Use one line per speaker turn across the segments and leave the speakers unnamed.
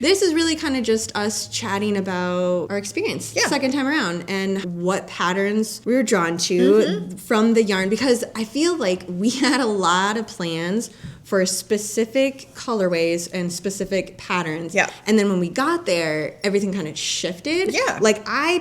This is really kind of just us chatting about our experience second time around and what patterns we were drawn to from the yarn, because I feel like we had a lot of plans for specific colorways and specific patterns.
Yeah.
And then when we got there, everything kind of shifted.
Yeah.
Like I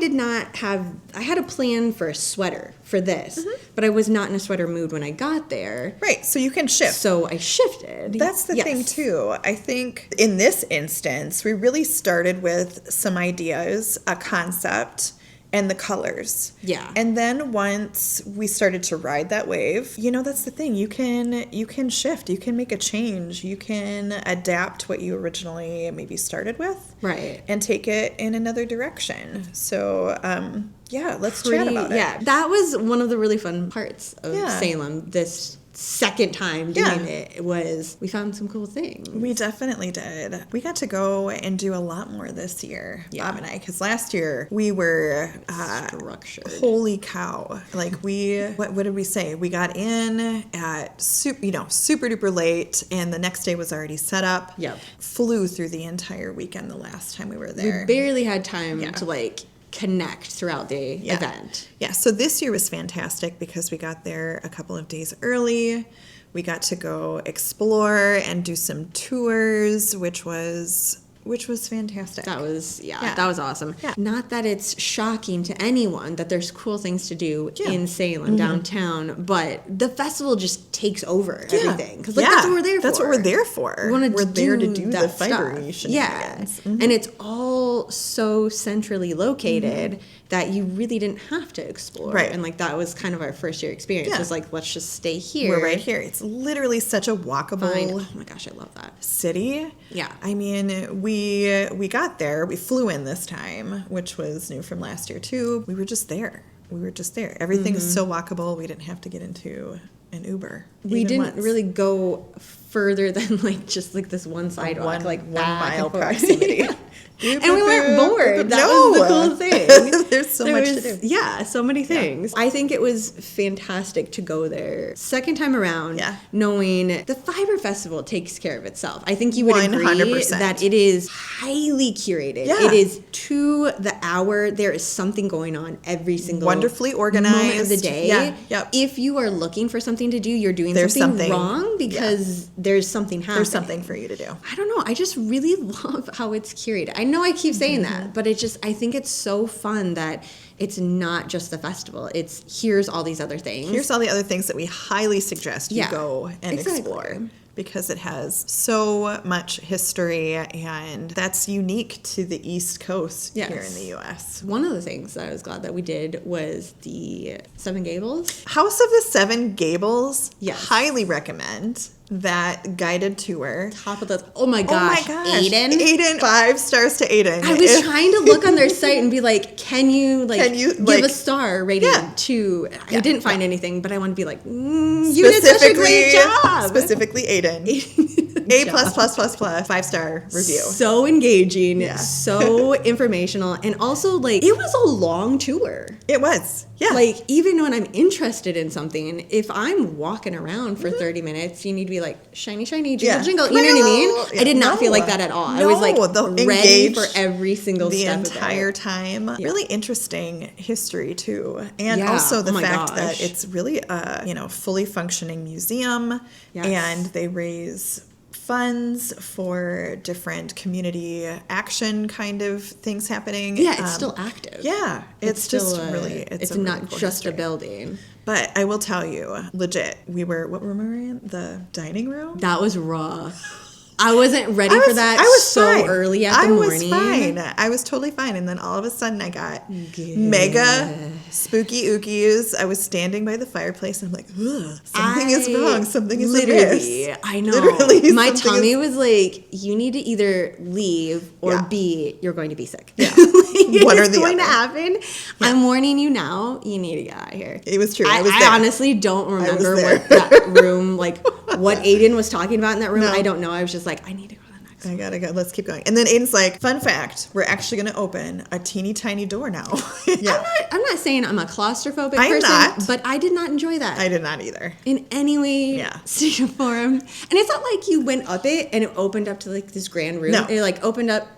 had a plan for a sweater for this, but I was not in a sweater mood when I got there.
Right. So you can shift.
So I shifted.
That's the thing too. I think in this instance, we really started with some ideas, a concept, and the colors.
Yeah.
And then once we started to ride that wave, that's the thing. You can shift. You can make a change. You can adapt what you originally maybe started with.
Right.
And take it in another direction. So, let's chat about it.
Yeah. That was one of the really fun parts of Salem this second time doing it. Was we found some cool things.
We definitely did. We got to go and do a lot more this year, Bob and I, because last year we were
structured.
Holy cow! Like what did we say? We got in at super duper late, and the next day was already set up.
Yep.
Flew through the entire weekend the last time we were there.
We barely had time to connect throughout the event.
Yeah, so this year was fantastic because we got there a couple of days early. We got to go explore and do some tours, which was fantastic.
That was that was awesome. Yeah. Not that it's shocking to anyone that there's cool things to do in Salem downtown, but the festival just takes over everything, because that's what we're there for.
That's what we're there for.
We're
there to do the fiber
stuff. And it's all so centrally located that you really didn't have to explore.
Right.
And that was kind of our first year experience. It was let's just stay here.
We're right here. It's literally such a walkable
Oh my gosh, I love that
city.
Yeah.
I mean, we got there. We flew in this time, which was new from last year too. We were just there. Everything's so walkable. We didn't have to get into an Uber.
We didn't really go further than just this one sidewalk,
1 mile proximity.
And we weren't bored. That was the cool thing.
There's so much to do.
Yeah, so many things. I think it was fantastic to go there second time around, knowing the Fiber Festival takes care of itself. I think you would 100%. Agree that it is highly curated.
Yeah.
It is to the hour. There is something going on every single
wonderfully organized
moment of the day.
Yeah. Yep.
If you are looking for something to do, you're doing something wrong, because there's something happening.
There's something for you to do.
I don't know. I just really love how it's curated. I know I keep saying that, but I think it's so fun that it's not just the festival. It's here's all these other things.
Here's all the other things that we highly suggest you go and explore, because it has so much history, and that's unique to the East Coast here in the U.S.
One of the things that I was glad that we did was the Seven Gables.
House of the Seven Gables.
Yes.
Highly recommend that guided tour.
Top of the... Oh my gosh.
Aiden. 5 stars to Aiden.
I was trying to look on their site and be like, can you give a star rating to... I didn't find anything, but I want to be like, you did such a great job.
Specifically Aiden. A++++, 5-star review.
So engaging, so informational, and also it was a long tour.
It was, yeah.
Even when I'm interested in something, if I'm walking around for 30 minutes, you need to be shiny, shiny, jingle, jingle. You know what I mean? Yeah. I did not feel like that at all. I was ready for every single step
the entire time. Yeah. Really interesting history too, and also the fact that it's really a fully functioning museum, and they raise funds for different community action kind of things happening.
Yeah, it's still active.
Yeah, it's just really...
It's not
cool
just
history.
A building.
But I will tell you, legit, what room were we in? The dining room?
That was raw. I wasn't ready for that. I was so fine. Early at the morning.
I was fine. I was totally fine. And then all of a sudden I got mega spooky ookies. I was standing by the fireplace and I'm like, ugh, something is wrong. Something is amiss.
I know. Literally, my tummy was like, you need to either leave or B, you're going to be sick.
Yeah. One or the other. It's
going to happen. Yeah. I'm warning you now. You need to get out of here.
It was true.
I honestly don't remember what that room, what Aiden was talking about in that room. No. I don't know. I was just like, I need to go to the next
I gotta go. Let's keep going. And then Aiden's like, fun fact, we're actually gonna open a teeny tiny door now.
Yeah. I'm not saying I'm a claustrophobic person, but I did not enjoy that.
I did not either.
In any way, shape, or form. And it's not like you went up it and it opened up to like this grand room. No. It like opened up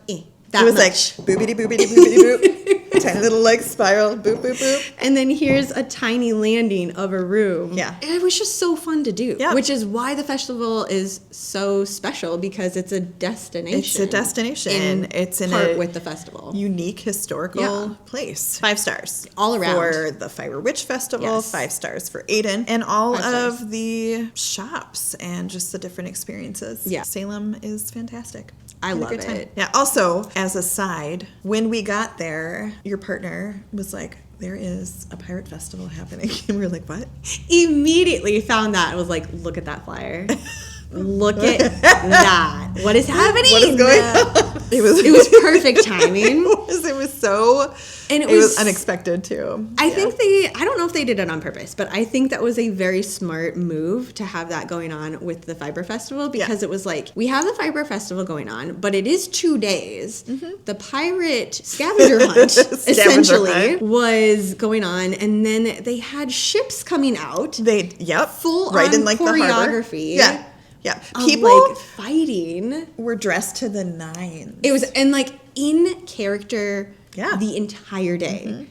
that
was
much.
Like boopity boopity boopity boop. Tiny little like spiral, boop boop boop.
And then here's a tiny landing of a room.
Yeah.
And it was just so fun to do.
Yeah.
Which is why the festival is so special, because it's a destination.
It's a destination. It's in
part with the festival.
Unique historical place. 5 stars.
All around.
For the Fiber Witch Festival, 5 stars for Aiden, and all of the shops and just the different experiences.
Yeah.
Salem is fantastic.
I love it.
Yeah. Also, as a side, when we got there, your partner was like, there is a pirate festival happening. And we were like, what?
Immediately found that. I was like, look at that flyer. Look at that. What is happening?
What is going on?
It was perfect timing.
It was so... And it was unexpected, too.
I think I don't know if they did it on purpose, but I think that was a very smart move to have that going on with the Fiber Festival, because it was like, we have the Fiber Festival going on, but it is 2 days. Mm-hmm. The pirate scavenger hunt, essentially, was going on, and then they had ships coming out.
Full
on
in like
choreography.
The harbor. Yeah.
People like fighting
were dressed to the nines.
It was, and like in character the entire day. Mm-hmm.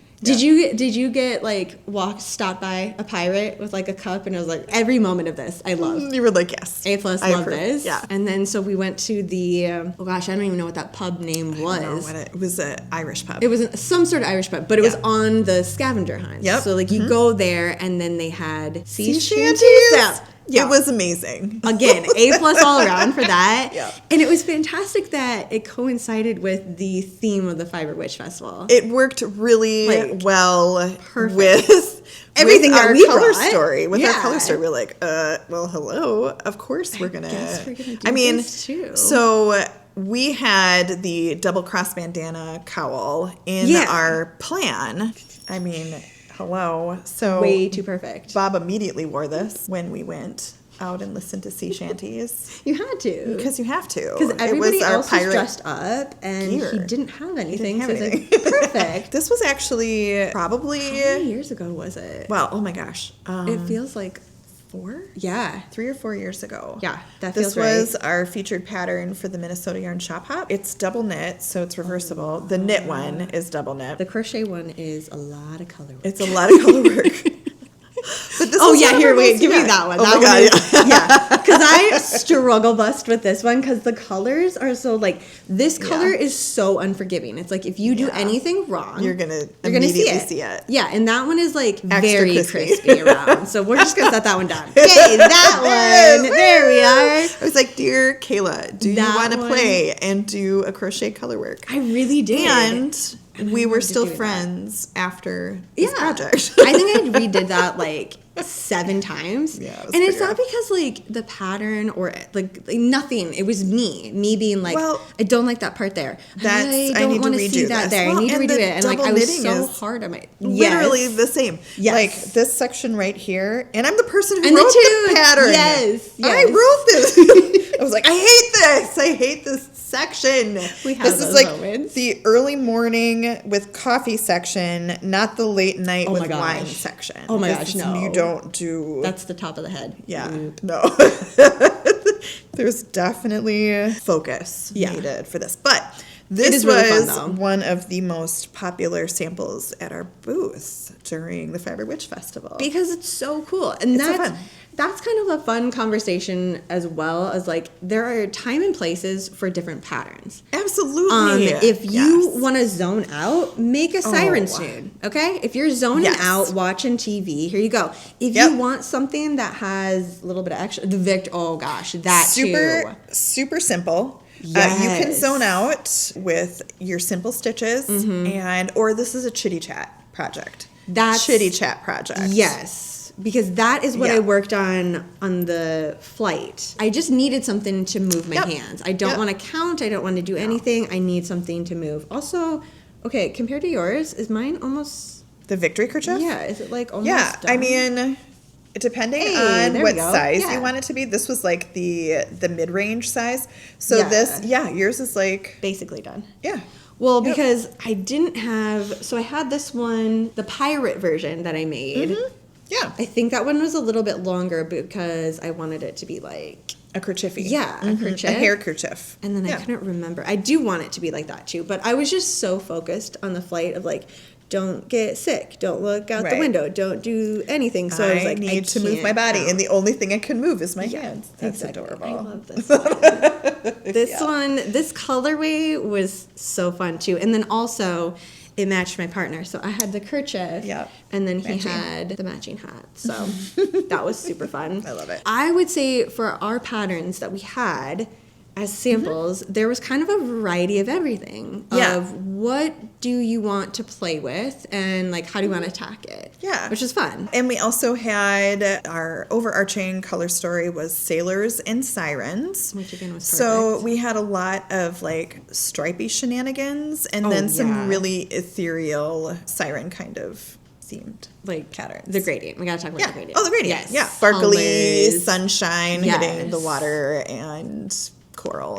Did you get like stopped by a pirate with like a cup, and it was like every moment of this I loved.
You were like, yes,
A+, love this. Yeah. And then so we went to the I don't even know what that pub name was.
I don't know what it was. An Irish pub.
It was some sort of Irish pub, but it was on the scavenger hunt.
Yep.
So like you go there, and then they had sea shanties.
Yeah. It was amazing.
Again, A+ all around for that.
Yeah.
And it was fantastic that it coincided with the theme of the Fiber Witch Festival.
It worked really well
with everything
our
that
color story. With our color story, we're like, well, hello. Of course we're gonna.
This too.
So we had the double cross bandana cowl in our plan. I mean, hello. So
way too perfect.
Bob immediately wore this when we went out and listened to sea shanties.
You had to.
Because you have to.
Because everybody else was dressed up, and he didn't have anything. Perfect.
This was actually probably...
How many years ago was it?
Well, oh my gosh.
It feels like
4?
Yeah.
3 or 4 years ago.
Yeah, that feels right.
This was our featured pattern for the Minnesota Yarn Shop Hop. It's double knit, so it's reversible. The knit one is double knit.
The crochet one is a lot of color work.
It's a lot of color work.
But this give me that one.
Oh my God,
yeah. Because I struggle bust with this one, because the colors are so like, this color is so unforgiving. It's like if you do anything wrong,
you're gonna immediately see it.
Yeah, and that one is like very crispy around. So we're just gonna set that one down. Okay, that one. There we are.
I was like, dear Kayla, do you want to play and do a crochet color work?
I really did.
And we were still friends after this project.
I think I redid that like 7 times.
Yeah,
and it's not because like the pattern or like nothing. It was me being like, I don't like that part there. I don't want to see that there. I need to redo it. And like I was so hard on my
literally the same.
Yes.
Like this section right here, and I'm the person who wrote the pattern.
Yes.
I wrote this. I was like, I hate this. I hate this section.
We have
this
those
is like
moments.
The early morning with coffee section, not the late night with wine section.
Oh my gosh, no.
You don't do...
That's the top of the head.
Yeah, no. There's definitely focus needed for this. But this was really fun, one of the most popular samples at our booth during the Fiber Witch Festival.
Because it's so cool. And
it's so fun.
That's kind of a fun conversation as well, as like there are time and places for different patterons.
Absolutely.
If you want to zone out, make a siren tune. Okay? If you're zoning out watching TV, here you go. If you want something that has a little bit of extra,
super simple.
Yes.
You can zone out with your simple stitches, or this is a chitty chat project.
That's
chitty chat project.
Yes. Because that is what I worked on the flight. I just needed something to move my hands. I don't want to count. I don't want to do anything. I need something to move. Also, okay, compared to yours, is mine almost...
The victory kerchief?
Yeah, is it like almost done?
I mean, depending on what size you want it to be. This was like the mid-range size. So yours is like
basically done.
Yeah.
Well, because I didn't have, so I had this one, the pirate version that I made.
Mm-hmm. Yeah.
I think that one was a little bit longer because I wanted it to be like
a kerchiefy.
Yeah, a kerchief.
A hair kerchief.
And then I couldn't remember. I do want it to be like that too, but I was just so focused on the flight of like, don't get sick, don't look out the window, don't do anything. So I was like,
I need to move my body, and the only thing I can move is my hands. That's adorable.
I love this one. This colorway was so fun too. And then also, it matched my partner. So I had the kerchief, and then he had the matching hat. So that was super fun.
I love it.
I would say for our patterns that we had as samples, there was kind of a variety of everything. Of what do you want to play with, and like how do you want to attack it? Yeah, which is fun.
And we also had our overarching color story was sailors and sirens,
which again was perfect.
So we had a lot of like stripy shenanigans, and then some really ethereal siren kind of themed
like
patterns.
The gradient. We gotta talk about the gradient.
Oh, the gradient.
Yes.
Yeah, sparkly sunshine hitting the water and coral.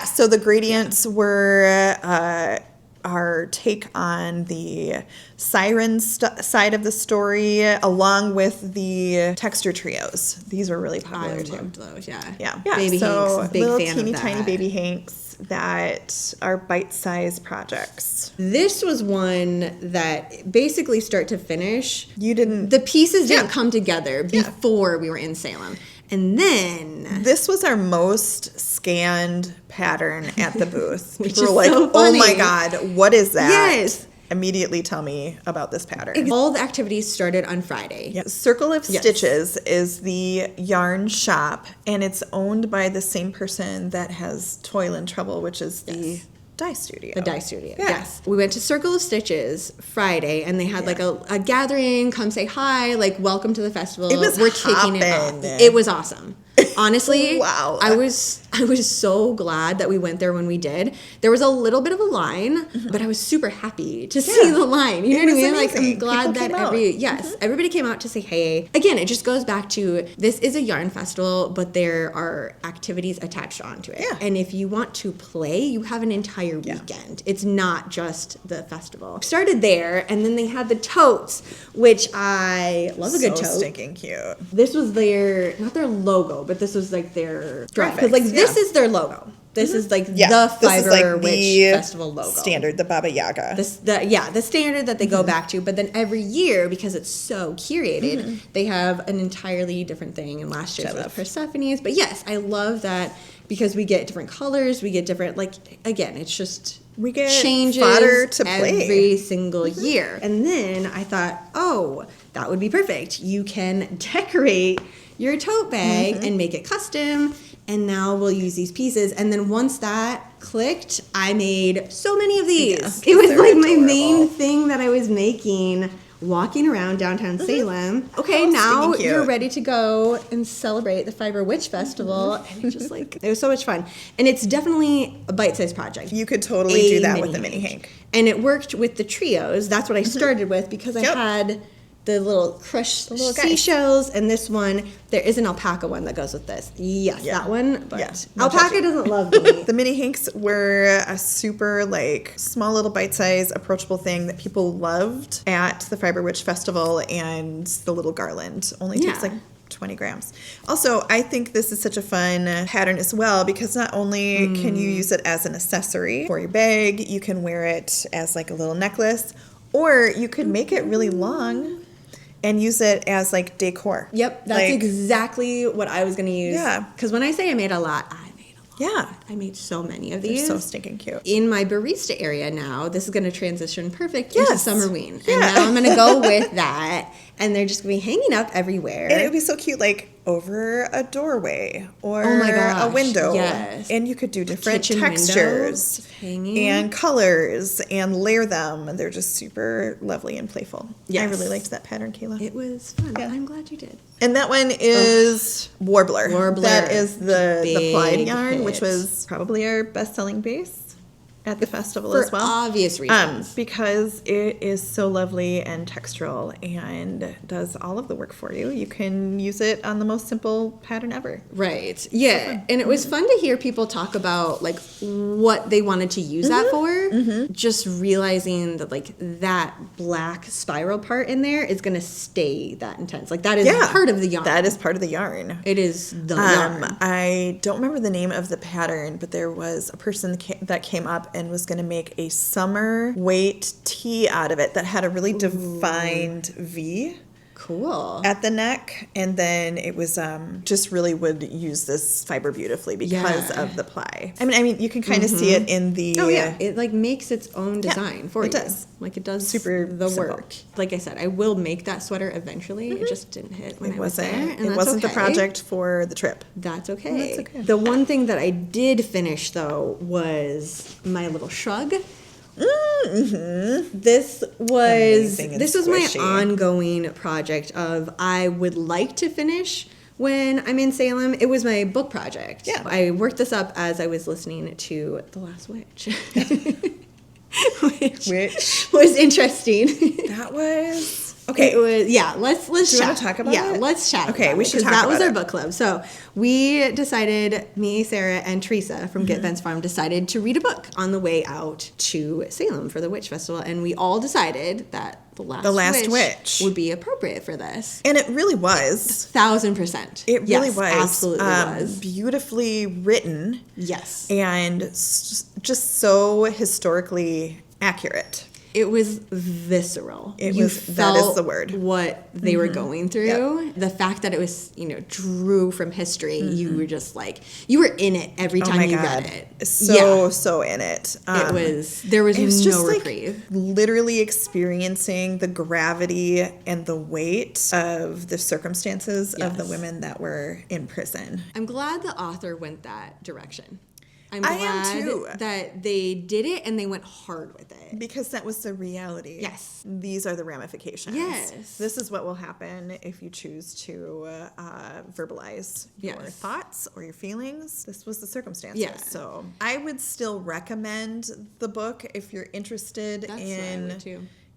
So the gradients were our take on the siren side of the story, along with the texture trios. These were really popular too.
I loved those.
Yeah.
Baby Hanks, big
little
fan
teeny
of that.
tiny baby Hanks that are bite-sized projects.
This was one that basically start to finish,
the
pieces didn't come together before we were in Salem. And then
this was our most scanned pattern at the booth. People were like,
so
oh my God, what is that?
Yes.
Immediately tell me about this pattern.
All the activities started on Friday.
Yeah. Circle of Stitches is the yarn shop, and it's owned by the same person that has Toil and Trouble, which is the dye studio.
The dye studio, yes. We went to Circle of Stitches Friday, and they had like a gathering, come say hi, like welcome to the festival. We're kicking it off. It was awesome. Honestly,
wow.
I was so glad that we went there when we did. There was a little bit of a line, but I was super happy to see the line. You know what I mean?
Amazing.
Like I'm glad that everybody came out to say hey. Again, it just goes back to this is a yarn festival, but there are activities attached onto it. Yeah. And if you want to play, you have an entire weekend. It's not just the festival. Started there, and then they had the totes, which I love a good tote.
So stinking cute.
This was not their logo, but this was like their graphic. Because like this is their logo. This is like the Fiber Witch Festival logo.
Standard, the Baba Yaga.
The standard that they go back to. But then every year, because it's so curated, they have an entirely different thing. And last year was Persephone's. But yes, I love that because we get different colors. We get different, like, again, it's just
we get
changes
fodder to play
every single year. And then I thought, oh, that would be perfect. You can decorate your tote bag and make it custom, and now we'll use these pieces. And then once that clicked, I made so many of these. It was like my main thing that I was making walking around downtown Salem. Okay, now you're ready to go and celebrate the Fiber Witch Festival. And it just like, it was so much fun. And it's definitely a bite-sized project.
You could totally do that with a mini Hank.
And it worked with the trios. That's what I started with because I had the little crushed seashells, and this one, there is an alpaca one that goes with this. Yes, that one, but alpaca doesn't love me.
The mini Hanks were a super, like, small little bite-sized, approachable thing that people loved at the Fiber Witch Festival, and the little garland only takes, like, 20 grams. Also, I think this is such a fun pattern as well because not only can you use it as an accessory for your bag, you can wear it as, like, a little necklace, or you could make it really long and use it as, like, decor.
Yep, that's exactly what I was going to use. Yeah. Because when I say I made a lot, I made a lot.
Yeah.
I made so many of these.
They're so stinking cute.
In my barista area now, this is going to transition perfect into Summerween. And now I'm going to go with that. And they're just going to be hanging up everywhere.
And it would be so cute, like, over a doorway or a window.
Yes.
And you could do different textures and colors and layer them. And they're just super lovely and playful. Yes. I really liked that pattern, Kayla.
It was fun. Yeah. I'm glad you did.
And that one is Warbler. That is the plied yarn, which was probably our best-selling base. at the festival
for
as well.
obvious reasons.
Because it is so lovely and textural and does all of the work for you. You can use it on the most simple pattern ever.
Right. Yeah. And it was fun to hear people talk about like what they wanted to use that for. Just realizing that like that black spiral part in there is going to stay that intense. Like that is part of the yarn.
That is part of the yarn.
It is the yarn.
I don't remember the name of the pattern, but there was a person that came up and was going to make a summer weight tee out of it that had a really defined V.
Cool.
At the neck, and then it was just really would use this fiber beautifully because of the ply. I mean, you can kind of see it in the.
Oh yeah, it like makes its own design for you.
It does.
Like it does
Super
the
simple.
work. Like I said, I will make that sweater eventually. It just didn't hit when I was there, and
it wasn't the project for the trip.
That's okay.
That's okay.
The one thing that I did finish though was my little shrug. This was my ongoing project of I would like to finish when I'm in Salem. It was my book project.
Yeah.
I worked this up as I was listening to The Last Witch. which was interesting.
That was okay.
It was Let's
Do you
chat.
want to talk about it?
Yeah, let's chat.
Okay, we should talk
that
about
was our
it.
book club. So we decided, me, Sarah, and Teresa from Get Ben's Farm decided to read a book on the way out to Salem for the Witch Festival, and we all decided that The Last Witch would be appropriate for this.
And it really was.
1000%.
It really was.
Absolutely was.
Beautifully written.
Yes.
And just so historically accurate.
It was visceral.
That is the word.
What they were going through.
Yep.
The fact that it was, drew from history, you were just like, you were in it every time you read it.
So in it.
There was no reprieve.
Like literally experiencing the gravity and the weight of the circumstances of the women that were in prison.
I'm glad the author went that direction. I'm
I am too.
glad that they did it and they went hard with it.
Because that was the reality.
Yes.
These are the ramifications.
Yes.
This is what will happen if you choose to verbalize your thoughts or your feelings. This was the circumstances.
Yeah.
So I would still recommend the book if you're interested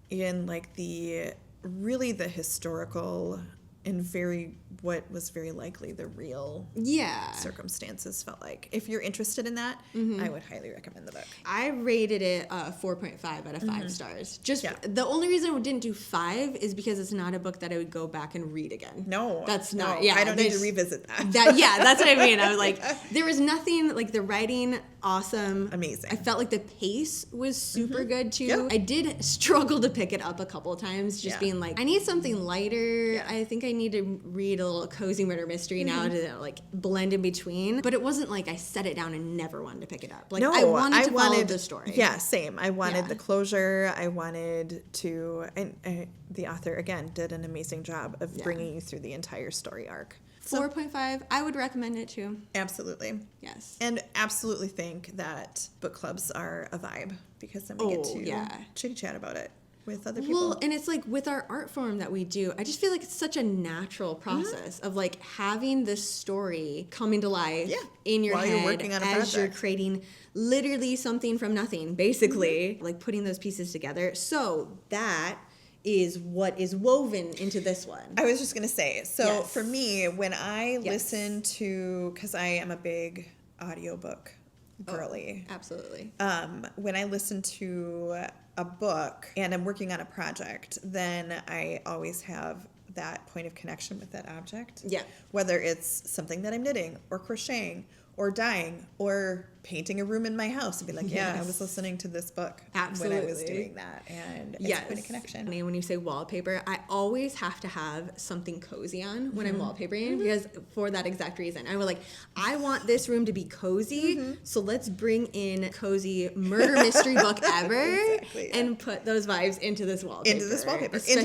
in like the historical and what was very likely the real circumstances felt like. If you're interested in that, I would highly recommend the book.
I rated it 4.5 out of 5 stars. The only reason I didn't do 5 is because it's not a book that I would go back and read again.
No,
that's not.
I don't need to revisit that.
That's what I mean. I was like, there was nothing like the writing. Awesome.
Amazing.
I felt like the pace was super good too.
Yep.
I did struggle to pick it up a couple of times, just being like, I need something lighter. Yeah. I think I need to read a little cozy murder mystery now to like blend in between. But it wasn't like I set it down and never wanted to pick it up. Like I wanted to follow the story.
Yeah, same. I wanted the closure. I wanted to, and the author again did an amazing job of bringing you through the entire story arc.
4.5. I would recommend it too.
Absolutely.
Yes.
And absolutely think that book clubs are a vibe because then we get to chitty chat about it with other people.
Well, and it's like with our art form that we do, I just feel like it's such a natural process of like having this story coming to life in your head
you're working on a project.
You're creating literally something from nothing, basically, like putting those pieces together. So that is what is woven into this one.
I was just going to say, for me, when I listen to, because I am a big audiobook girly.
Absolutely.
When I listen to a book and I'm working on a project, then I always have that point of connection with that object.
Yeah.
Whether it's something that I'm knitting or crocheting or dyeing or painting a room in my house and be like, I was listening to this book when I was doing that. And it's a point of connection.
And when you say wallpaper, I always have to have something cozy on when I'm wallpapering because for that exact reason. I was like, I want this room to be cozy, so let's bring in cozy murder mystery book ever and put those vibes into this wallpaper.
Into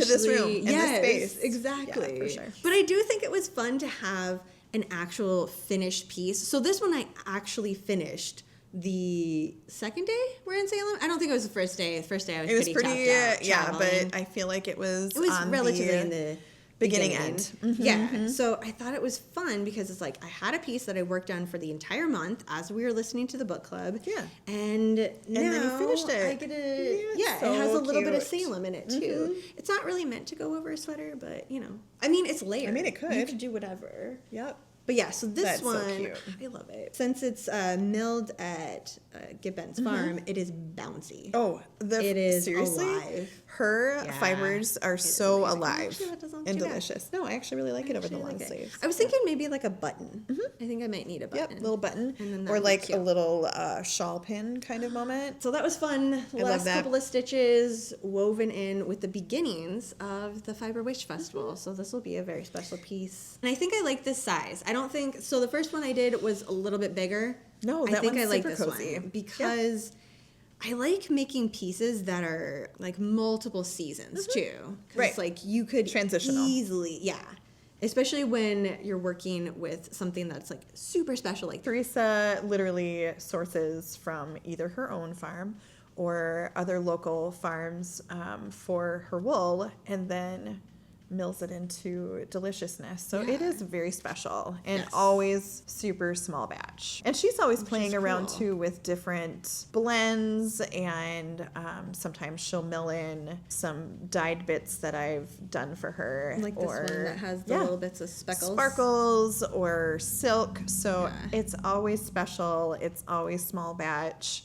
this room, in this space.
Exactly.
Yeah, for sure.
But I do think it was fun to have an actual finished piece. So this one I actually finished the second day we're in Salem. I don't think it was the first day. The first day I was pretty tapped out traveling.
but I feel like it was
relatively in the
beginning end. Mm-hmm.
Yeah. So I thought it was fun because it's like I had a piece that I worked on for the entire month as we were listening to the book club.
Yeah.
And now
then you finished it.
I get it.
So
it has a little bit of
cute.
Salem in it too. It's not really meant to go over a sweater, but I mean, it's layered.
I mean, it could.
You could do whatever.
Yep.
But yeah, so this one,
so cute.
I love it. Since it's milled at Gibbons Farm, it is bouncy.
Oh,
it is
seriously?
alive.
Her fibers are so alive
actually, that doesn't
and
too
delicious. No, I actually really like it over the long sleeves.
I was thinking maybe like a button. I think I might need a button.
Yep, little button.
And then
or like a little shawl pin kind of moment.
So that was fun. Last couple of stitches woven in with the beginnings of the Fiber Witch Festival. So this will be a very special piece. And I think I like this size. I don't think so. The first one I did was a little bit bigger.
No, that
I think
one's
I like
super
this
cozy.
one because I like making pieces that are like multiple seasons too.
Right.
It's like you could
transitional
easily, especially when you're working with something that's like super special. Like
Teresa literally sources from either her own farm or other local farms for her wool, and then mills it into deliciousness. So it is very special and always super small batch. And she's always playing around too with different blends, and sometimes she'll mill in some dyed bits that I've done for her.
Like this one that has the little bits of
sparkles or silk. So it's always special. It's always small batch.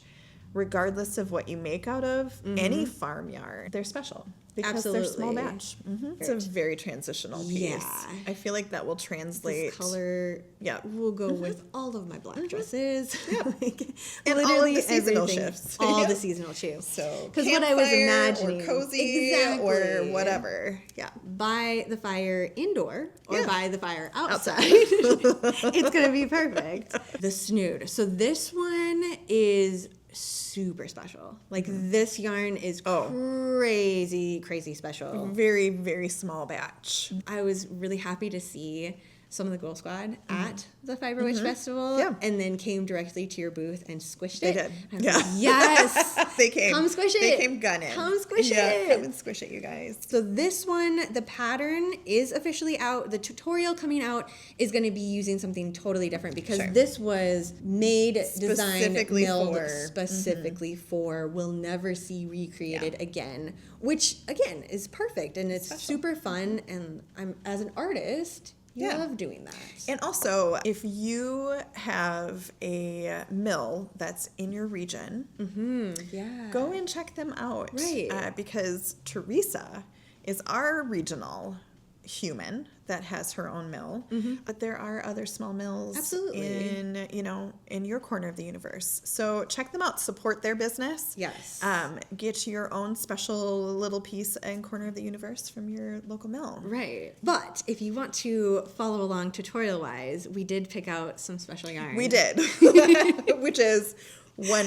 Regardless of what you make out of any farmyard, they're special because they're small batch. It's a very transitional piece.
Yeah.
I feel like that will translate.
This color will go with all of my black dresses.
like,
and
literally all the seasonal shifts.
All the seasonal shifts.
So
because what I was imagining,
or cozy or whatever. Yeah.
By the fire indoor or by the fire outside. It's going to be perfect. The snood. So this one is super special. Like this yarn is crazy special.
Very, very small batch.
I was really happy to see some of the Ghoul Squad at the Fiber Witch Festival and then came directly to your booth and squished it.
They did.
Like, yes.
They came.
Come squish it.
They came gunning.
Come squish it.
Come and squish it, you guys.
So this one, the pattern is officially out. The tutorial coming out is going to be using something totally different because this was made, designed, milled specifically for will never see recreated again, which again is perfect and it's super fun. And I'm as an artist, love doing that.
And also, if you have a mill that's in your region, go and check them out.
Right.
Because Teresa is our regional human that has her own mill, but there are other small mills in your corner of the universe. So check them out, support their business.
Yes.
Get your own special little piece and corner of the universe from your local mill.
Right. But if you want to follow along tutorial wise, we did pick out some special yarn.
We did. Which is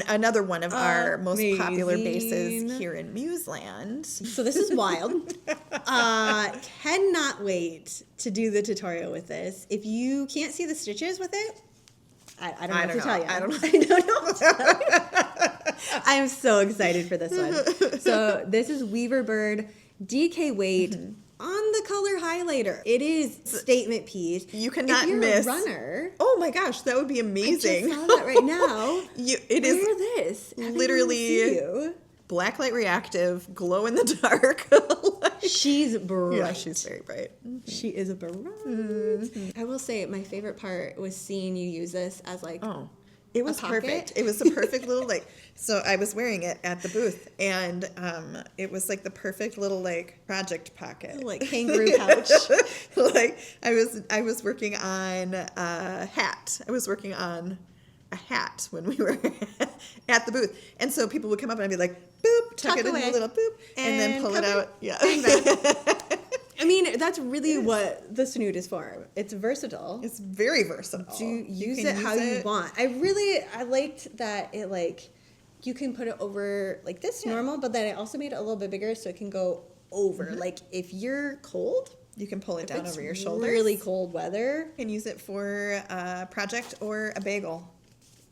another one of our most popular bases here in Museland.
So this is wild. Cannot wait to do the tutorial with this. If you can't see the stitches with it, I don't know what to tell you. I don't know. I'm so excited for this one. So this is Weaver Bird DK weight on the color highlighter. It is statement piece.
You cannot
if you're
miss.
A runner.
Oh my gosh, that would be amazing.
I just saw that right now.
Wear
this.
Literally black light reactive, glow in the dark.
She's bright.
Yeah, she's very bright.
She is bright. I will say my favorite part was seeing you use this as like
it was perfect. It was a perfect little so I was wearing it at the booth and it was like the perfect little project pocket.
Like kangaroo pouch.
I was working on a hat. I was working on a hat when we were at the booth. And so people would come up and I'd be like, boop, tuck it in a little boop, and then pull it out. Yeah.
I mean, that's really what the snood is for. It's versatile.
It's very versatile.
Use it how you want. I liked that it you can put it over like this normal, but then I also made it a little bit bigger so it can go over. Like if you're cold,
you can pull it down over your shoulders.
Really cold weather.
You can use it for a project or a bagel.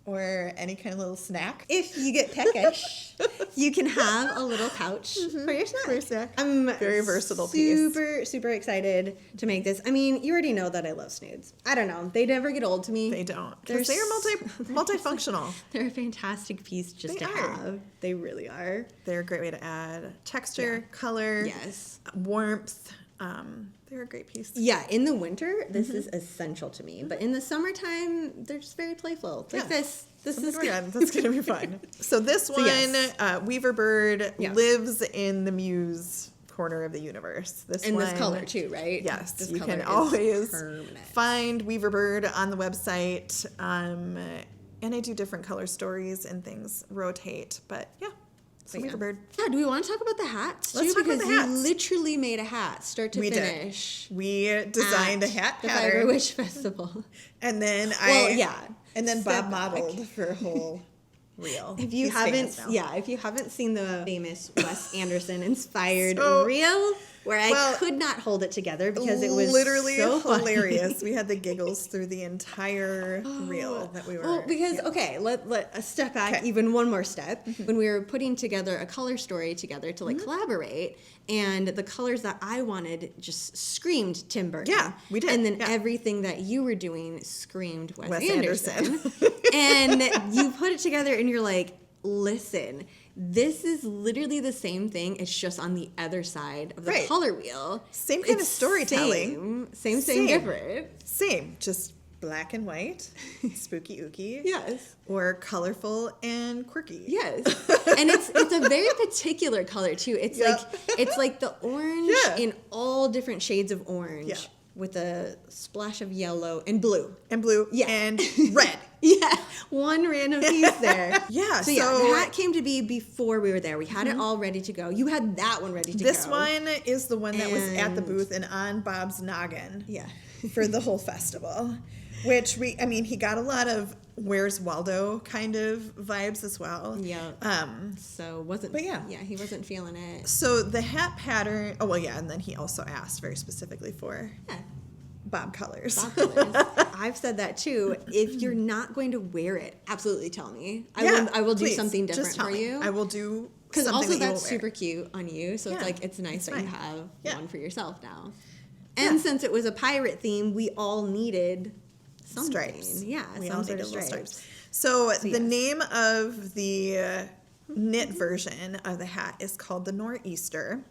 or any kind of little snack.
If you get peckish, you can have a little pouch for your snack.
For your snack.
I'm
very versatile piece.
Super excited to make this. I mean, you already know that I love snoods. I don't know. They never get old to me.
They don't. Because they are multifunctional.
They're a fantastic piece just to have. They really are.
They're a great way to add texture, color, warmth. They're a great piece.
Yeah, in the winter, this is essential to me. But in the summertime, they're just very playful. Like this is
good. That's going to be fun. So this one, Weaver Bird, lives in the Muse corner of the universe. This
color too, right?
Yes.
This
you
color
can always
permanent.
find Weaver Bird on the website. And I do different color stories and things rotate. But yeah. So Weaver Bird.
Yeah, do we want to talk about the hats too?
Let's talk about the hats.
You literally made a hat, start to finish.
We designed a hat pattern.
The Fiber Witch Festival.
And then And then Bob modeled for a whole reel.
If you haven't seen the famous Wes Anderson inspired reel, where I could not hold it together because it was
literally
so
hilarious.
Funny.
We had the giggles through the entire reel that we were.
Well, because let step back even one more step. When we were putting together a color story together to collaborate, and the colors that I wanted just screamed Tim Burton.
Yeah, we did.
And then everything that you were doing screamed Wes
Anderson.
And you put it together, and you're like, listen, this is literally the same thing. It's just on the other side of the color wheel.
Same kind of storytelling.
Same, different.
Same, just black and white, spooky ooky.
Yes.
Or colorful and quirky.
Yes. And it's a very particular color too. It's like the orange in all different shades of orange.
Yeah.
With a splash of yellow and blue.
And blue.
Yeah.
And red.
Yeah. One random piece there.
Yeah.
So the hat came to be before we were there. We had it all ready to go. You had that one ready to go.
This one is the one that was at the booth and on Bob's noggin.
Yeah.
For the whole festival. Which he got a lot of Where's Waldo kind of vibes as well.
Yeah. He wasn't feeling it.
So the hat pattern, and then he also asked very specifically for Bob colors.
I've said that too. If you're not going to wear it, absolutely tell me. I will do something different for you.
I will do
because also that's super cute on you. So it's nice that you have one for yourself now. And since it was a pirate theme, we all needed something.
Stripes.
Yeah,
we
some
all
sort
needed
of
little
stripes.
So the name of the knit version of the hat is called the Nor'easter.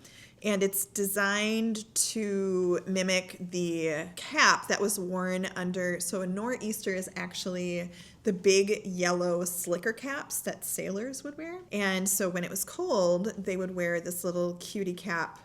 And it's designed to mimic the cap that was worn under. So a nor'easter is actually the big yellow slicker caps that sailors would wear. And so when it was cold, they would wear this little cutie cap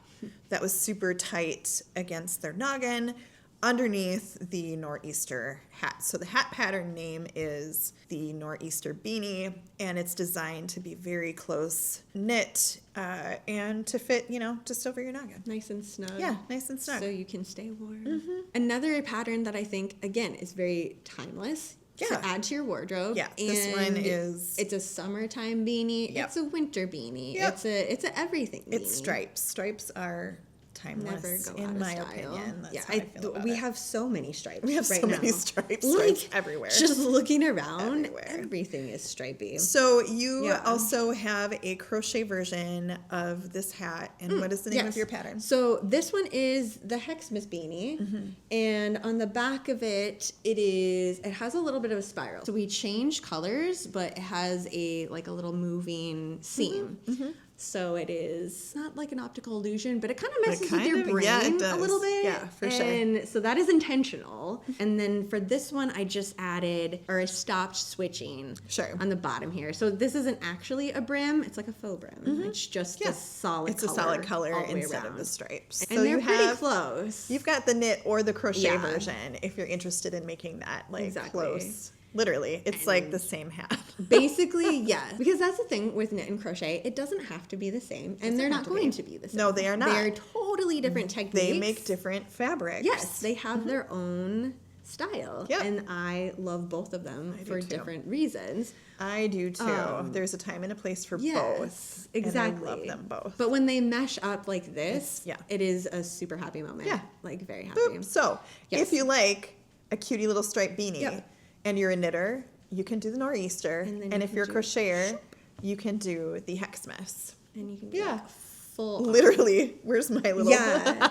that was super tight against their noggin underneath the nor'easter hat. So the hat pattern name is the Nor'easter Beanie, and it's designed to be very close knit and to fit, just over your noggin.
Nice and snug.
Yeah, nice and snug.
So you can stay warm. Mm-hmm. Another pattern that I think, again, is very timeless. To add to your wardrobe.
Yeah, this one is...
It's a summertime beanie. Yep. It's a winter beanie. Yep. It's a everything beanie.
It's stripes. Stripes are timeless, in my opinion. That's how I feel about
we have so many stripes.
We have
right
so
now.
many stripes everywhere.
Just looking around, everything is stripy.
So you also have a crochet version of this hat, and what is the name of your pattern?
So this one is the Hexmas beanie, and on the back of it, it has a little bit of a spiral. So we changed colors, but it has a little moving seam. Mm-hmm. So it is not like an optical illusion, but it kind of messes with your brain a little bit.
Yeah, for sure.
And so that is intentional. And then for this one, I just added, or I stopped switching on the bottom here. So this isn't actually a brim. It's like a faux brim. Mm-hmm. It's just a solid color.
It's a solid color instead of the stripes.
And so they're pretty close.
You've got the knit or the crochet version if you're interested in making that close. Literally, it's like the same hat.
Basically, yeah. Because that's the thing with knit and crochet. It doesn't have to be the same. And they're not going to be the same.
No, they are not.
They're totally different techniques.
They make different fabrics.
Yes, they have their own style. Yep. And I love both of them for different reasons.
I do too. There's a time and a place for both.
Exactly.
And I love them both.
But when they mesh up like this, it is a super happy moment. Yeah. Very happy.
Boop. So, if you like a cutie little striped beanie, and you're a knitter, you can do the nor'easter. And if you're a crocheter, you can do the Hexmas.
And you can be like full.
Literally. Where's my little...
Yeah.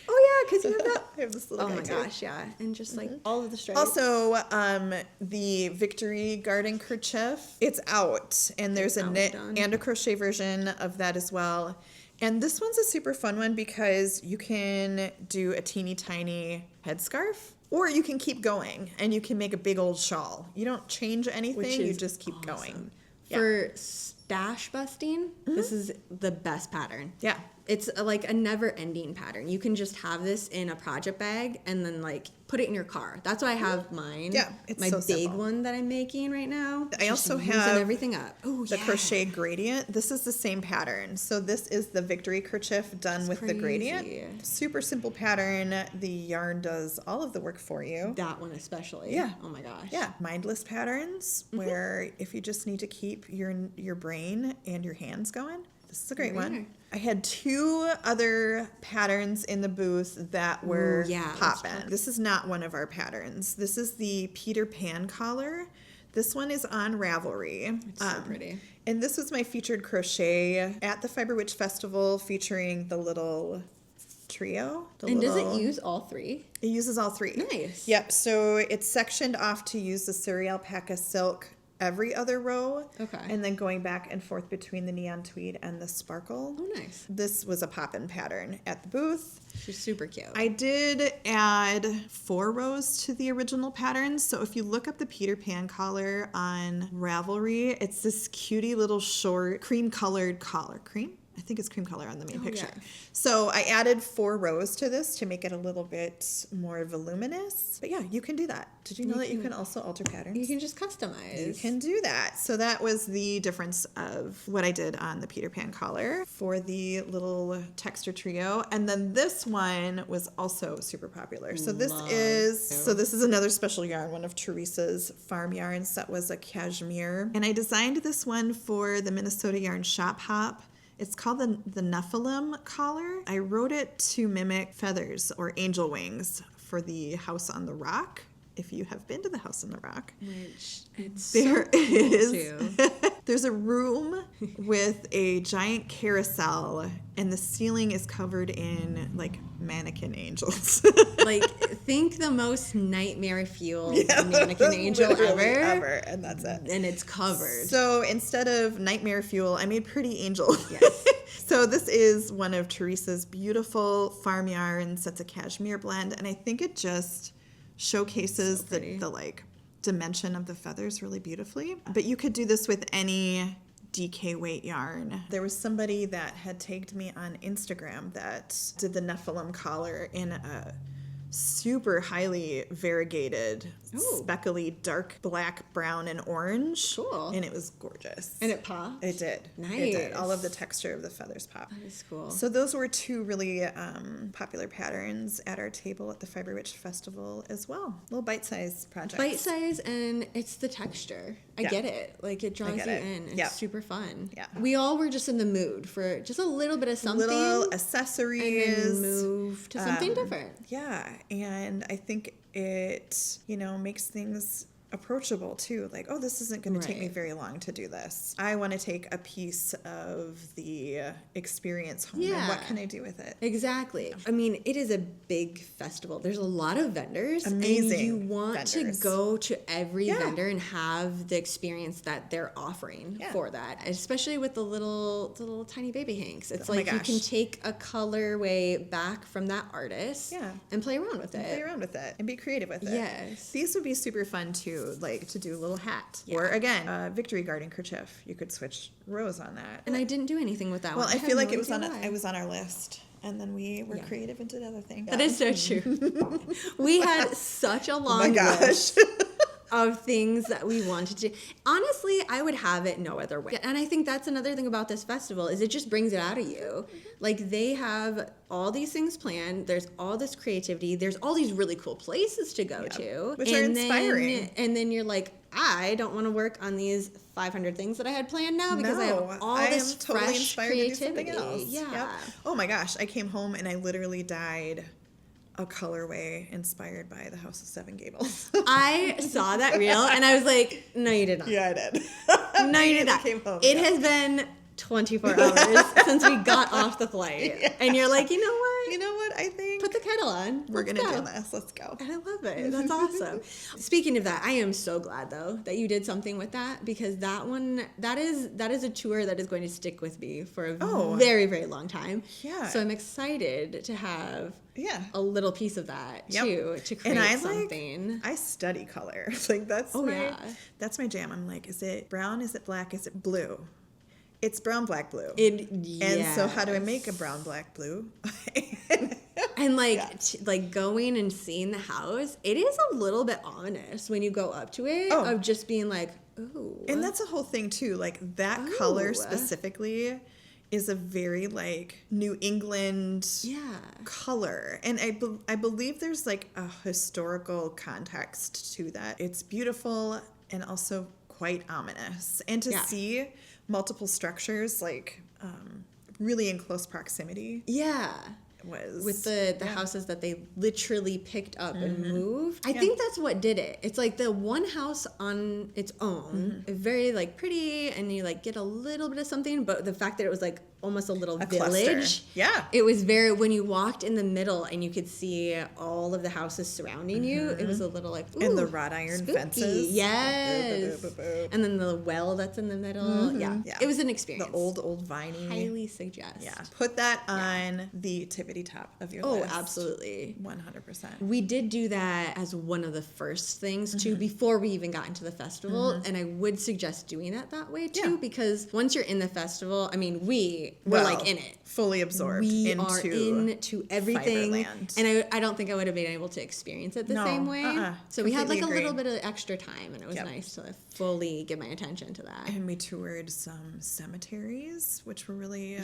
Oh, yeah, because you have that.
I have this little guy, too.
Gosh, yeah. And just like all of the stripes.
Also, the Victory Garden Kerchief, it's out. And there's a knit and a crochet version of that as well. And this one's a super fun one because you can do a teeny tiny headscarf, or you can keep going and you can make a big old shawl. You don't change anything, you just keep going. Yeah.
For stash busting, this is the best pattern.
Yeah.
It's like a never-ending pattern. You can just have this in a project bag and then like put it in your car. That's why I have mine.
Yeah, it's
my
so
big
simple.
One that I'm making right now.
I also have
everything up. Oh,
the crochet gradient. This is the same pattern. So this is the Victory Kerchief done with the gradient. Super simple pattern. The yarn does all of the work for you.
That one especially.
Yeah.
Oh my gosh.
Yeah. Mindless patterns where if you just need to keep your brain and your hands going. This is a great one. I had 2 other patterns in the booth that were poppin'. This is not one of our patterns. This is the Peter Pan collar. This one is on Ravelry.
It's so pretty.
And this was my featured crochet at the Fiber Witch Festival, featuring the little trio.
Does it use all 3?
It uses all 3.
Nice.
Yep. So it's sectioned off to use the Suri alpaca silk every other row.
Okay.
And then going back and forth between the neon tweed and the sparkle.
Oh, nice.
This was a pop-in pattern at the booth.
She's super cute.
I did add 4 rows to the original pattern. So if you look up the Peter Pan collar on Ravelry, it's this cutie little short cream-colored collar. Cream? I think it's cream color on the main picture.
Yeah.
So I added 4 rows to this to make it a little bit more voluminous. But yeah, you can do that. Did you know that you can also alter patterns?
You can just customize.
You can do that. So that was the difference of what I did on the Peter Pan collar for the little texture trio. And then this one was also super popular. So this is another special yarn, one of Teresa's farm yarns that was a cashmere. And I designed this one for the Minnesota Yarn Shop Hop. It's called the Nephilim collar. I wrote it to mimic feathers or angel wings for the House on the Rock. If you have been to the House on the Rock,
which it's
there
so cool
is.
Too.
There's a room with a giant carousel, and the ceiling is covered in like mannequin angels.
Like, think the most nightmare fueled mannequin angel ever,
and that's it.
And it's covered.
So instead of nightmare fuel, I made pretty angel.
Yes.
So this is one of Teresa's beautiful farm yarns. That's a cashmere blend, and I think it just showcases the like dimension of the feathers really beautifully. But you could do this with any DK weight yarn. There was somebody that had tagged me on Instagram that did the Nephilim collar in a super highly variegated, speckly, dark black, brown, and orange.
Cool.
And it was gorgeous.
And it popped?
It did.
Nice.
It did. All of the texture of the feathers popped.
That is cool.
So those were 2 really popular patterns at our table at the Fiber Witch Festival as well. Little bite-sized projects.
Bite-sized, and it's the texture. I get it. Like, it draws you in. It's super fun.
Yeah.
We all were just in the mood for just a little bit of something.
Little accessories.
And then move to something different.
Yeah. And I think it, makes things approachable too. Like, oh, this isn't going to take me very long to do this. I want to take a piece of the experience home. And what can I do with it?
Exactly. I mean, it is a big festival. There's a lot of vendors.
Amazing.
And you want to go to every vendor and have the experience that they're offering for that. Especially with the little tiny baby hanks. It's like you can take a colorway back from that artist and play around with it.
Play around with it and be creative with it.
Yes.
These would be super fun too. Like to do a little hat or again Victory Garden Kerchief. You could switch rows on that.
And I didn't do anything with that
one.
Well,
I feel like it was on our list, and then we were creative and did other things.
That is so true. We had such a long list of things that we wanted to do. Honestly, I would have it no other way. And I think that's another thing about this festival is it just brings it out of you. Like, they have all these things planned. There's all this creativity. There's all these really cool places to go to.
Which are inspiring.
And then you're like, I don't want to work on these 500 things that I had planned now because I have all this
totally
fresh
inspired
creativity.
to do something else.
Yeah.
Yep. Oh my gosh, I came home and I literally dyed a colorway inspired by the House of Seven Gables.
I saw that reel and I was like, no, you did not.
Yeah, I did.
No, you did not.
Came home,
it has been 24 hours since we got off the flight. Yeah. And you're like, you know what?
I think
put the kettle on.
We're going to do this. Let's go.
I love it. That's awesome. Speaking of that, I am so glad though that you did something with that, because that is a tour that is going to stick with me for a very, very long time. Yeah. So I'm excited to have a little piece of that too, to create something.
I study color. Like that's my jam. I'm like, is it brown? Is it black? Is it blue? It's brown, black, blue. And so how do I make a brown, black, blue?
And like going and seeing the house, it is a little bit ominous when you go up to it, of just being like, ooh.
And that's a whole thing too. Like that color specifically is a very like New England color. And I believe there's like a historical context to that. It's beautiful and also quite ominous. And to see multiple structures like really in close proximity.
Yeah.
Was
with the houses that they literally picked up and moved. I think that's what did it. It's like the one house on its own, very like pretty, and you like get a little bit of something, but the fact that it was like almost a little village.
Cluster. Yeah.
It was very, when you walked in the middle and you could see all of the houses surrounding you, it was a little like, ooh,
and the wrought iron
spooky.
fences.
Yes.
Boop, boop, boop, boop.
And then the well that's in the middle. Yeah. It was an experience.
The old viney.
Highly suggest.
Yeah. Put that on the tippity top of your list.
Oh, absolutely.
100%.
We did do that as one of the first things too, before we even got into the festival. And I would suggest doing that way too, because once you're in the festival, I mean, we're like in it.
Fully absorbed
are into everything.
Fiberland.
And I don't think I would have been able to experience it the same way. So we had like a little bit of extra time, and it was nice to fully give my attention to that.
And we toured some cemeteries, which were really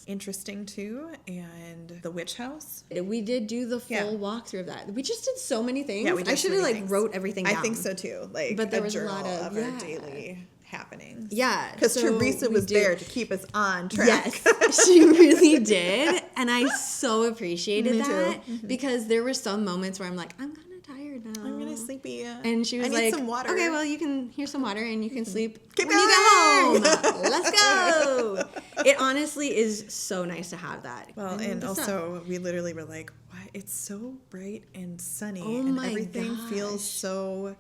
interesting too, and the witch house.
We did do the full walkthrough of that. We just did so many things.
Yeah, we did
I should have wrote everything down.
I think so too. Like,
but there was
a
lot
of our daily happenings.
Yeah.
Because Teresa was there to keep us on track.
Yes, she really did. And I so appreciated that because there were some moments where I'm like, I'm kind of tired now.
I'm kind of sleepy.
And she was like,
some water.
Okay, well, here's some water and you can sleep
Keep
when
going.
you get home. Let's go. It honestly is so nice to have that.
Well, and also we literally were like, what? It's so bright and sunny and everything feels so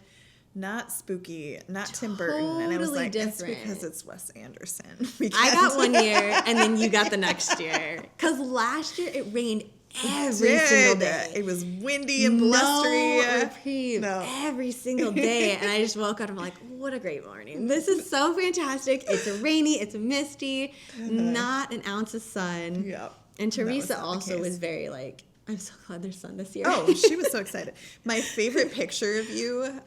not spooky, not Tim Burton. And I was like, it's because it's Wes Anderson.
I got one year and then you got the next year. Because last year it rained every single day.
It was windy and blustery.
No reprieve. Every single day. And I just woke up and I'm like, what a great morning. This is so fantastic. It's rainy, it's misty, not an ounce of sun.
Yep.
And Teresa also was very like, I'm so glad there's sun this year.
Oh, she was so excited. My favorite picture of you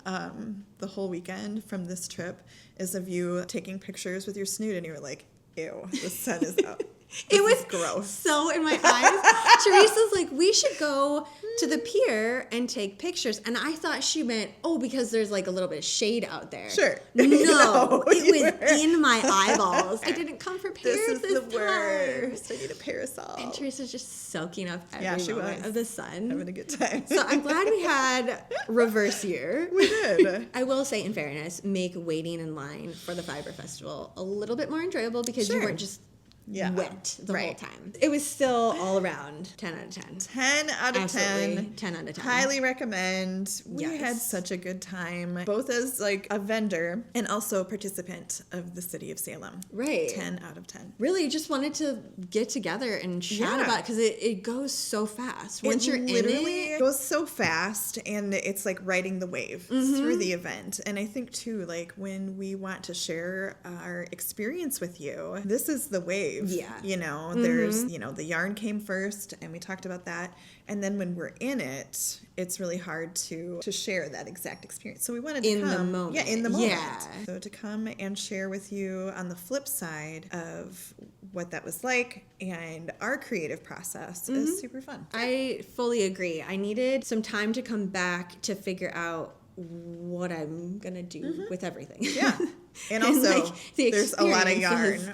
the whole weekend from this trip is of you taking pictures with your snoot, and you were like, ew, the sun is out.
It was
gross.
So in my eyes. Teresa's like, we should go to the pier and take pictures. And I thought she meant, because there's like a little bit of shade out there.
Sure.
No, it was in my eyeballs. I didn't come prepared
this
this
the worst. I need a parasol.
And Teresa's just soaking up every moment of the sun.
Having a good time.
So I'm glad we had reverse year.
We did.
I will say, in fairness, make waiting in line for the Fiber Festival a little bit more enjoyable because you weren't just wet the whole time. It was still all around 10 out of 10.
10 out of
Absolutely.
10.
10 out of 10.
Highly recommend. We had such a good time, both as like a vendor and also a participant of the city of Salem.
Right.
10 out of 10.
Really just wanted to get together and chat about it because it goes so fast. Once you're in it
goes so fast, and it's like riding the wave through the event. And I think too, like when we want to share our experience with you, this is the wave.
Yeah.
There's, the yarn came first, and we talked about that. And then when we're in it, it's really hard to share that exact experience. So we wanted to come.
In the moment.
Yeah, in the moment.
Yeah.
So to come and share with you on the flip side of what that was like and our creative process is super fun.
I fully agree. I needed some time to come back to figure out what I'm going to do with everything.
Yeah. And also, there's a lot of yarn.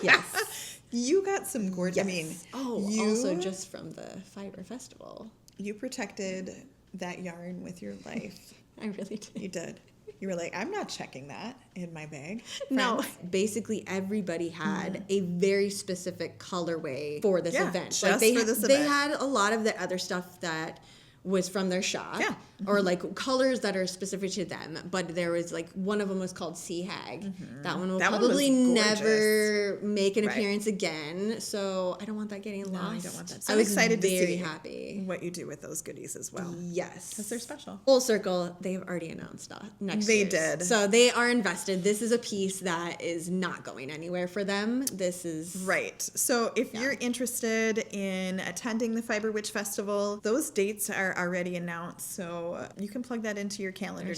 Yes.
You got some gorgeous.
Yes.
I mean,
also just from the Fiber Festival.
You protected that yarn with your life.
I really did.
You did. You were like, I'm not checking that in my bag. Friends.
No. Basically, everybody had a very specific colorway for this event.
Just for this event.
They had a lot of the other stuff that was from their shop. Yeah. Or like colors that are specific to them. But there was like, one of them was called Sea Hag. That one will probably never make an appearance again. So I don't want that getting lost.
I don't want that. So I'm excited to see
happy
what you do with those goodies as well.
Yes.
Because they're special.
Full circle, they've already announced next
They
year's.
did.
So they are invested. This is a piece that is not going anywhere for them. This is...
Right. So if you're interested in attending the Fiber Witch Festival, those dates are already announced. So you can plug that into your calendar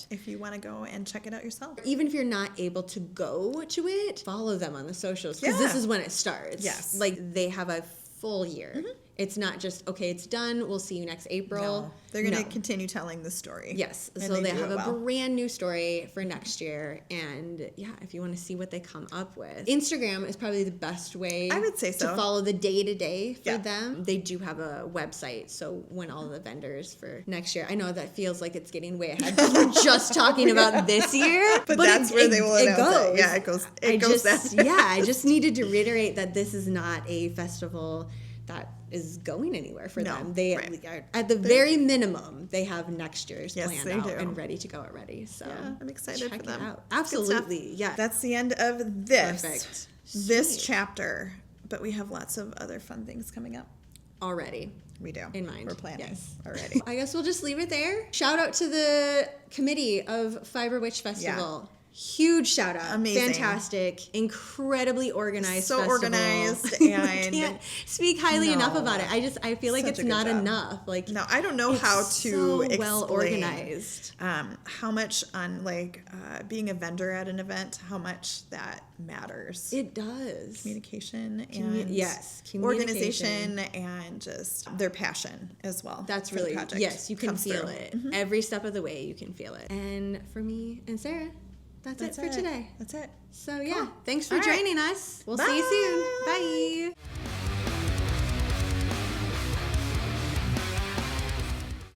if you want to go and check it out yourself.
Even if you're not able to go to it, follow them on the socials because this is when it starts.
Yes.
Like they have a full year. It's not just, okay, it's done, we'll see you next April.
No, they're going to continue telling the story.
Yes. So they have a brand new story for next year. And yeah, if you want to see what they come up with. Instagram is probably the best way
I would say so.
to follow the day-to-day for them. They do have a website. So when all the vendors for next year, I know that feels like it's getting way ahead. We're just talking about this year.
But that's where they will announce it. Yeah, it goes that.
I just needed to reiterate that this is not a festival that is going anywhere for them. They are, at the very minimum, they have next year's planned out and ready to go already. So
I'm excited for them.
Check it out. Absolutely. Yeah.
That's the end of this.
Perfect.
This chapter. But we have lots of other fun things coming up.
Already.
We do.
In mind.
We're planning.
Yes.
Already.
I guess we'll just leave it there. Shout out to the committee of Fiber Witch Festival. Yeah. Huge shout out.
Amazing.
Fantastic. Incredibly organized
so
festival.
Organized and
can't speak highly enough about it. I feel like it's not enough. Like
no, I don't know how to
so
explain
well organized.
How much on being a vendor at an event, how much that matters.
It does.
Communication and organization and just their passion as well.
That's really you can feel it. Every step of the way you can feel it. And for me and Sarah, that's it for today.
That's it.
So, thanks for joining us. We'll see you soon. Bye.